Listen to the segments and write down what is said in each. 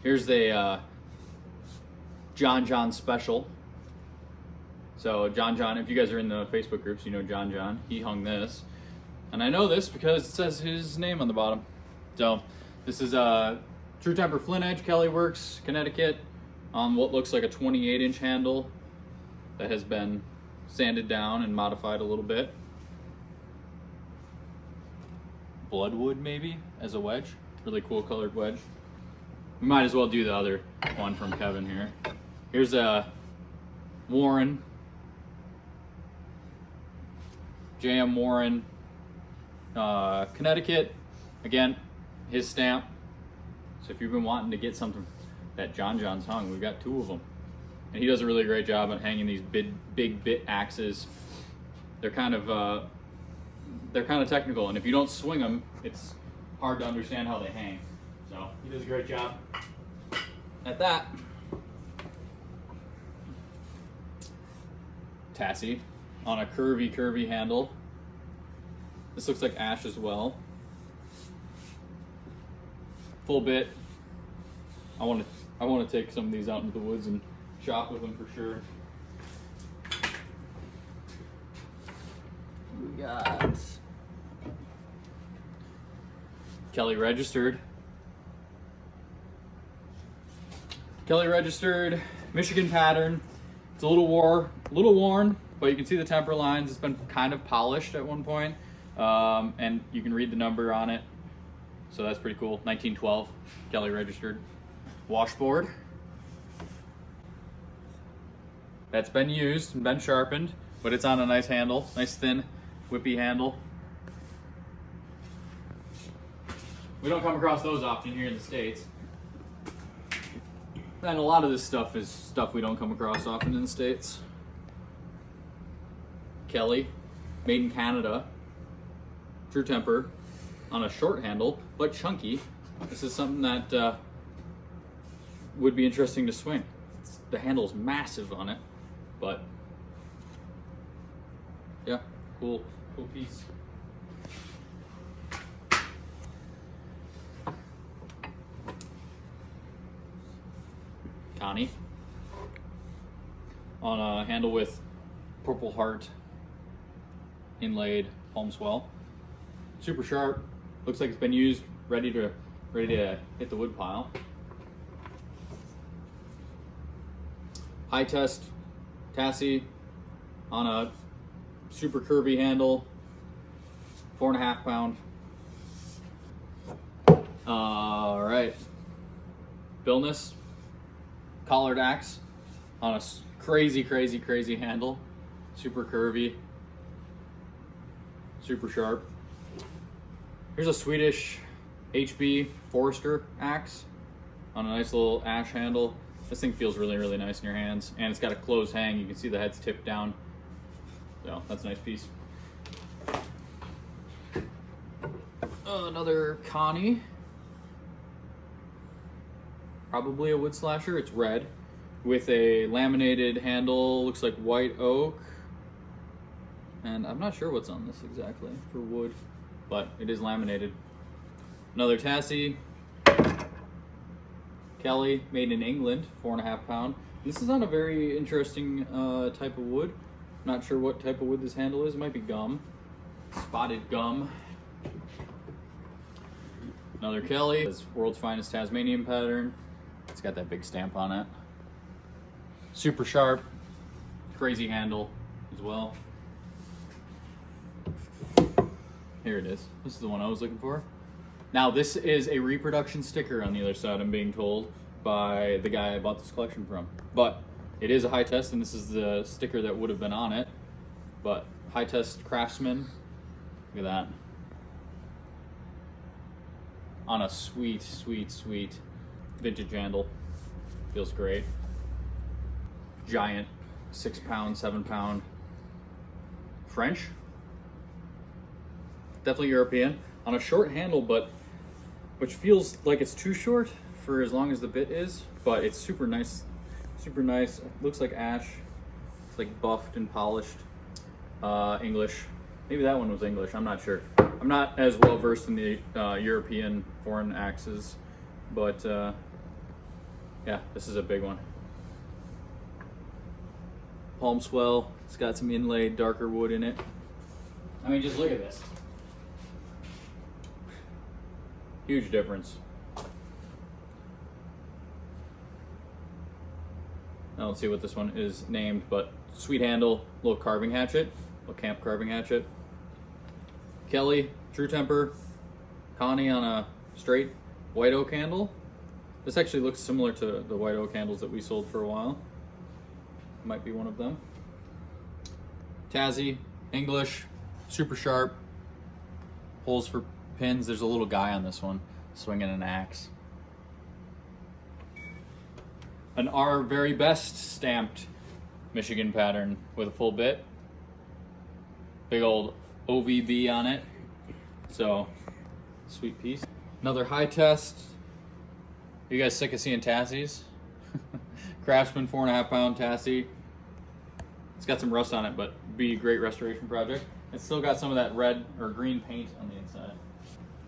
Here's the John special. So John, if you guys are in the Facebook groups, you know John. He hung this. And I know this because it says his name on the bottom. So this is a True Temper Flint Edge, Kelly Works, Connecticut, on what looks like a 28-inch handle that has been sanded down and modified a little bit. Bloodwood maybe as a wedge. Really cool colored wedge. We might as well do the other one from Kevin here. Here's a Warren, J.M. Warren, Connecticut. Again, his stamp. So if you've been wanting to get something that John's hung, we've got 2 of them. And he does a really great job at hanging these big bit axes. They're kind of technical, and if you don't swing them, it's hard to understand how they hang. So he does a great job at that. Tassie on a curvy handle. This looks like ash as well. Full bit. I want to take some of these out into the woods and shop with them for sure. We got Kelly registered, Michigan pattern. It's a little worn, but you can see the temper lines. It's been kind of polished at one point, and you can read the number on it. So that's pretty cool. 1912, Kelly registered. Washboard. That's been used and been sharpened, but it's on a nice handle, nice thin, whippy handle. We don't come across those often here in the States. And a lot of this stuff is stuff we don't come across often in the States. Kelly, made in Canada, True Temper, on a short handle, but chunky. This is something that would be interesting to swing. The handle's massive on it, but yeah, cool piece. Connie on a handle with Purple Heart inlaid palm swell. Super sharp. Looks like it's been used, ready to hit the wood pile. High test Tassie on a super curvy handle, 4.5 pound. All right, Billness collared axe on a crazy handle, super curvy, super sharp. Here's a Swedish HB Forester axe on a nice little ash handle. This thing feels really nice in your hands, and it's got a closed hang. You can see the head's tipped down. So that's a nice piece. Another Connie. Probably a wood slasher. It's red with a laminated handle. Looks like white oak. And I'm not sure what's on this exactly for wood, but it is laminated. Another Tassie. Kelly, made in England, 4.5 pound. This is on a very interesting type of wood. Not sure what type of wood this handle is. It might be gum. Spotted gum. Another Kelly. It's world's finest Tasmanian pattern. It's got that big stamp on it. Super sharp. Crazy handle as well. Here it is. This is the one I was looking for. Now this is a reproduction sticker on the other side, I'm being told by the guy I bought this collection from. But it is a high test, and this is the sticker that would have been on it. But high test Craftsman, look at that. On a sweet vintage handle. Feels great. Giant 6 pound, 7 pound French. Definitely European. On a short handle, but which feels like it's too short for as long as the bit is, but it's super nice. Super nice. It looks like ash. It's like buffed and polished. English. Maybe that one was English. I'm not sure. I'm not as well versed in the European foreign axes, but Yeah, this is a big one. Palm swell. It's got some inlaid darker wood in it. I mean, just look at this. Huge difference. I don't see what this one is named, but sweet handle, little carving hatchet, little camp carving hatchet. Kelly, true temper. Connie on a straight white oak handle. This actually looks similar to the white oak handles that we sold for a while. Might be one of them. Tazzy, English, super sharp. Holes for pins. There's a little guy on this one swinging an axe. An Our Very Best stamped Michigan pattern with a full bit. Big old OVB on it. So, sweet piece. Another high test. You guys sick of seeing Tassies? Craftsman 4.5 pound Tassie. It's got some rust on it, but be a great restoration project. It's still got some of that red or green paint on the inside.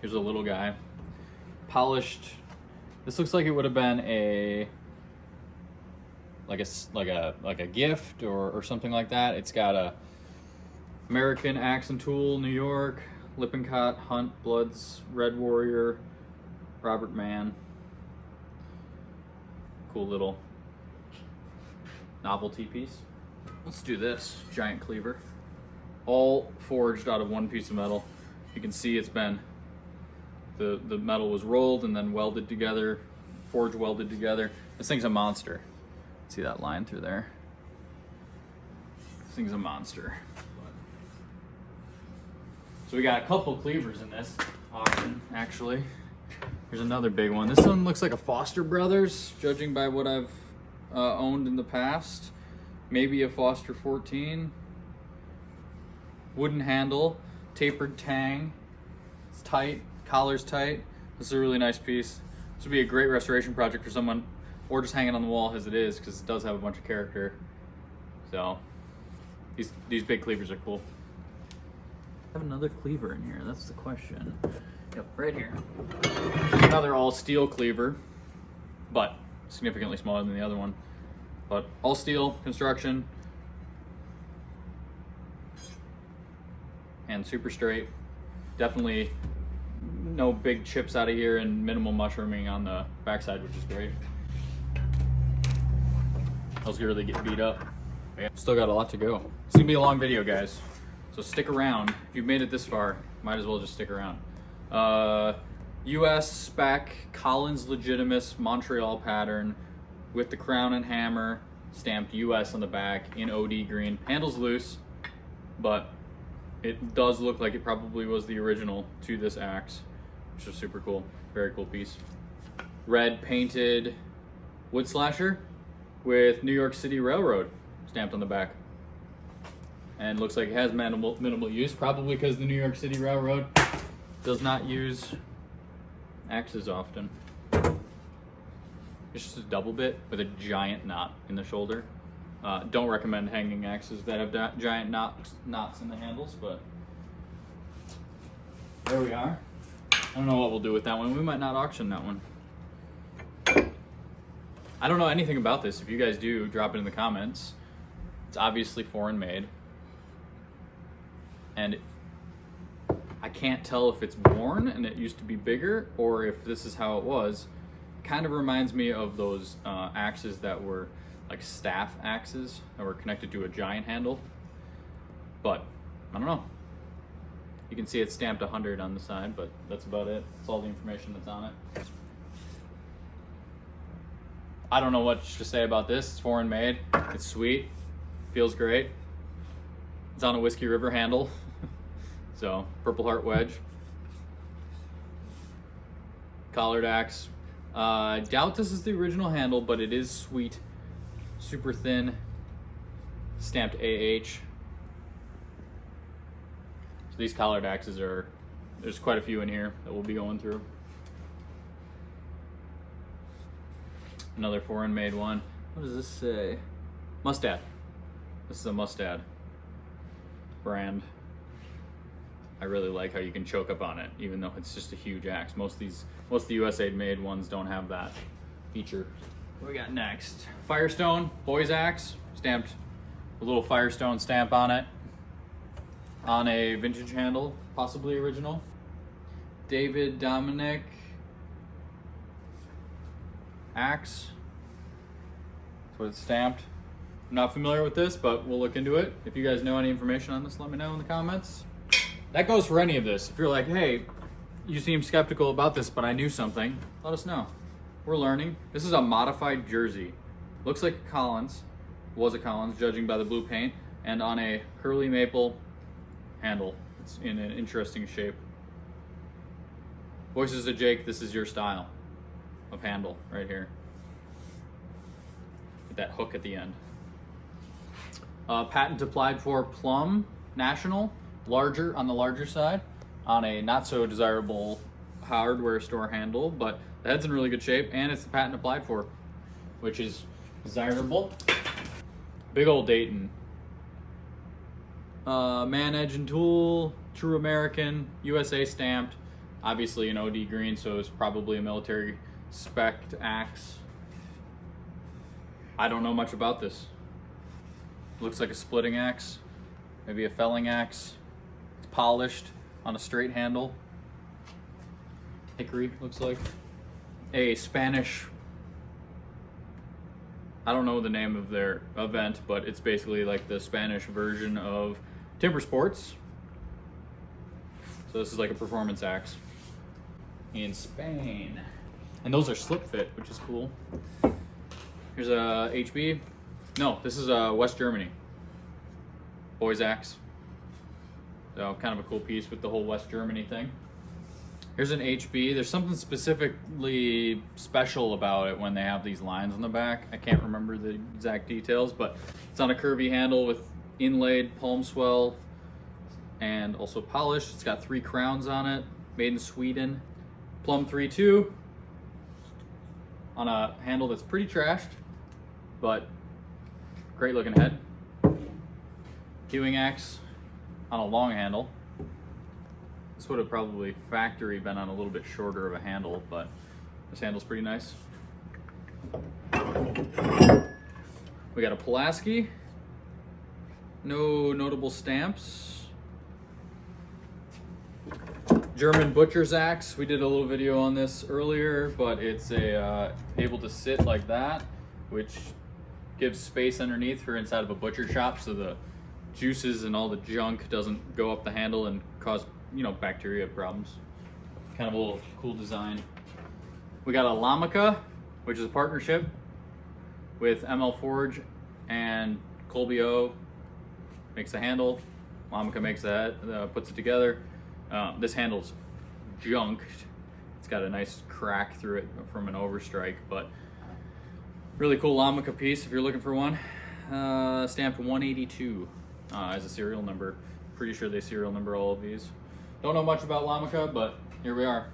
Here's a little guy. Polished. This looks like it would have been a like a gift or something like that. It's got a American Axe and Tool, New York, Lippincott, Hunt, Bloods, Red Warrior, Robert Mann. Cool little novelty piece. Let's do this giant cleaver. All forged out of one piece of metal. You can see it's been, the metal was rolled and then welded together, forge welded together. This thing's a monster. See that line through there? This thing's a monster. So we got a couple cleavers in this auction, actually. Here's another big one. This one looks like a Foster Brothers, judging by what I've owned in the past. Maybe a Foster 14. Wooden handle, tapered tang. It's tight, collar's tight. This is a really nice piece. This would be a great restoration project for someone, or just hanging on the wall as it is, because it does have a bunch of character. So, these big cleavers are cool. I have another cleaver in here, that's the question. Yep, right here. Another all steel cleaver, but significantly smaller than the other one. But all steel construction and super straight. Definitely no big chips out of here and minimal mushrooming on the backside, which is great. Those really get beat up. Yeah. Still got a lot to go. It's gonna be a long video, guys. So stick around. If you've made it this far, might as well just stick around. US spec Collins Legitimus Montreal pattern with the crown and hammer, stamped US on the back in OD green. Handle's loose, but it does look like it probably was the original to this axe, which is super cool. Very cool piece. Red painted wood slasher with New York City Railroad stamped on the back. And looks like it has minimal use, probably because the New York City Railroad does not use axes often. It's just a double bit with a giant knot in the shoulder. Don't recommend hanging axes that have giant knots in the handles, but there we are. I don't know what we'll do with that one. We might not auction that one. I don't know anything about this. If you guys do, drop it in the comments. It's obviously foreign made. And I can't tell if it's worn and it used to be bigger or if this is how it was. It kind of reminds me of those axes that were like staff axes that were connected to a giant handle. But I don't know. You can see it's stamped 100 on the side, but that's about it. That's all the information that's on it. I don't know what to say about this. It's foreign made. It's sweet. Feels great. It's on a Whiskey River handle. So, Purple Heart wedge. Collared axe. I doubt this is the original handle, but it is sweet. Super thin. Stamped AH. So these collared axes are, there's quite a few in here that we'll be going through. Another foreign made one. What does this say? Mustad. This is a Mustad brand. I really like how you can choke up on it, even though it's just a huge axe. Most of the USA made ones don't have that feature. What we got next? Firestone, boys axe, stamped a little Firestone stamp on it. On a vintage handle, possibly original. David Dominic axe. That's what it's stamped. I'm not familiar with this, but we'll look into it. If you guys know any information on this, let me know in the comments. That goes for any of this. If you're like, hey, you seem skeptical about this, but I knew something, let us know. We're learning. This is a modified jersey. Looks like a Collins. Was a Collins, judging by the blue paint, and on a curly maple handle. It's in an interesting shape. Voices of Jake, this is your style of handle right here. With that hook at the end. Patent applied for Plum National, larger on the larger side, on a not so desirable hardware store handle, but the head's in really good shape, and it's the patent applied for, which is desirable. Big old Dayton. Man, edge, and tool, true American, USA stamped. Obviously an OD green, so it's probably a military spec axe. I don't know much about this. Looks like a splitting axe, maybe a felling axe. It's polished on a straight handle. Hickory, looks like. A Spanish, I don't know the name of their event, but it's basically like the Spanish version of Timber Sports. So this is like a performance axe in Spain. And those are slip fit, which is cool. Here's a HB. No, this is West Germany. Boys axe. So kind of a cool piece with the whole West Germany thing. Here's an HB. There's something specifically special about it when they have these lines on the back. I can't remember the exact details, but it's on a curvy handle with inlaid palm swell and also polished. It's got 3 crowns on it, made in Sweden. Plum 3-2 on a handle that's pretty trashed, but great looking head. Hewing axe on a long handle. This would have probably factory been on a little bit shorter of a handle, but this handle's pretty nice. We got a Pulaski. No notable stamps. German butcher's axe. We did a little video on this earlier, but it's able to sit like that, which gives space underneath for inside of a butcher shop, so the juices and all the junk doesn't go up the handle and cause, you know, bacteria problems. Kind of a little cool design. We got a Lamica, which is a partnership with ML Forge and Colby O. Makes the handle. Lamica makes that, puts it together. This handle's junked. It's got a nice crack through it from an overstrike, but really cool Lamica piece if you're looking for one. Stamped 182 as a serial number. Pretty sure they serial number all of these. Don't know much about Lamica, but here we are.